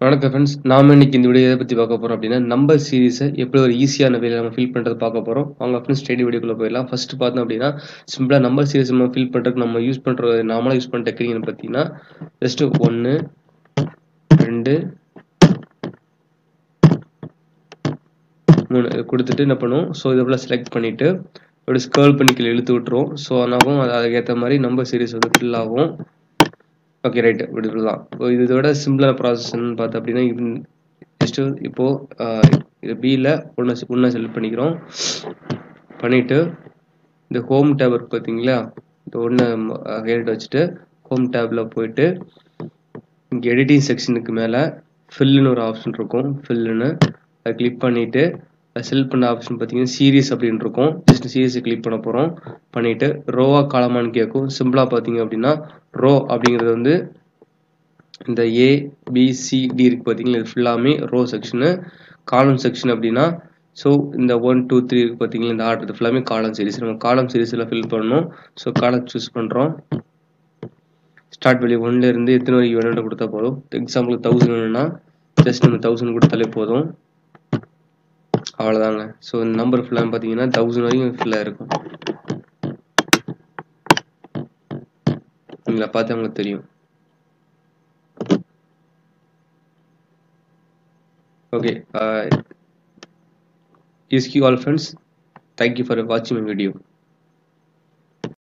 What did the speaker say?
வணக்கம் ஃப்ரெண்ட்ஸ். நாம இன்னைக்கு இந்த வீடியோ எதை பற்றி பார்க்க போகிறோம் அப்படின்னா, நம்பர் சீரிஸை எப்படி ஒரு ஈஸியான வேலை நம்ம ஃபில் பண்ணுறது பார்க்க போகிறோம். அவங்க ஃப்ரெண்ட்ஸ் ஸ்டடி வீடியோக்குள்ளே போயிடலாம். ஃபர்ஸ்ட் பார்த்தோம் அப்படின்னா, சிம்பிளாக நம்பர் சீரிஸ் நம்ம ஃபில் பண்ணுறதுக்கு நம்ம யூஸ் பண்ணுற நார்மலாக யூஸ் பண்ணுற டெக்னிக்னு பார்த்தீங்கன்னா, ஜஸ்ட்டு 1 2 3 கொடுத்துட்டு என்ன பண்ணுவோம், ஸோ இதை போல் செலக்ட் பண்ணிவிட்டு அப்படி ஸ்க்ரோல் பண்ணி கீழே இழுத்து விட்டுருவோம். ஸோ ஆனாலும் அதுக்கேற்ற மாதிரி நம்பர் சீரிஸ் வந்து ஃபில் ஆகும். ஓகே ரைட், இப்படி தான். இதோட சிம்பிளான ப்ராசஸ்ன்னு பார்த்தோம் அப்படின்னா, ஜஸ்ட்டு இப்போது இது பியில் ஒன்று செலக்ட் பண்ணிக்கிறோம். பண்ணிவிட்டு இந்த ஹோம் டேப் இருக்கு பார்த்தீங்களா, இந்த ஒன்று ஹேட் வச்சுட்டு ஹோம் டேப்பில் போயிட்டு இங்கே எடிட்டிங் செக்ஷனுக்கு மேலே ஃபில்லுன்னு ஒரு ஆப்ஷன் இருக்கும். ஃபில்லுன்னு அதை கிளிக் பண்ணிவிட்டு செலக்ட் பண்ண ஆப்ஷன் பார்த்தீங்கன்னா சீரிஸ் அப்படின்னு இருக்கும். ஜஸ்ட் சீரிஸை கிளிக் பண்ண போகிறோம். பண்ணிவிட்டு ரோவா காலமானு கேட்கும். சிம்பிளாக பார்த்தீங்க அப்படின்னா ரோ அப்படிங்கிறது வந்து இந்த ABCD இருக்கு பார்த்தீங்களா, இது ஃபுல்லாமே ரோ செக்ஷனு. காலம் செக்ஷன் அப்படின்னா ஸோ இந்த 1 2 3 இருக்கு பார்த்தீங்களா, இந்த ஆர்டர் இது ஃபுல்லாமே காலம் சீரிஸ். நம்ம காலம் சீரிஸில் ஃபில் பண்ணணும். ஸோ காலம் சூஸ் பண்ணுறோம். ஸ்டார்ட் வேல்யூ 1ல இருந்து எத்தனை வரைக்கும் வேணும்னு கொடுத்தா போதும். எக்ஸாம்பிளுக்கு 1000 வேணும்னா ஜஸ்ட் நம்ம 1000 கொடுத்தாலே போதும். அவ்வளோதாங்க. ஸோ இந்த நம்பர் ஃபுல்லாக பார்த்தீங்கன்னா 1000 வரைக்கும் ஃபுல்லாக இருக்கும். நீங்களா பார்த்து அவங்களுக்கு தெரியும். Okay, is you all friends. Thank you for watching my video.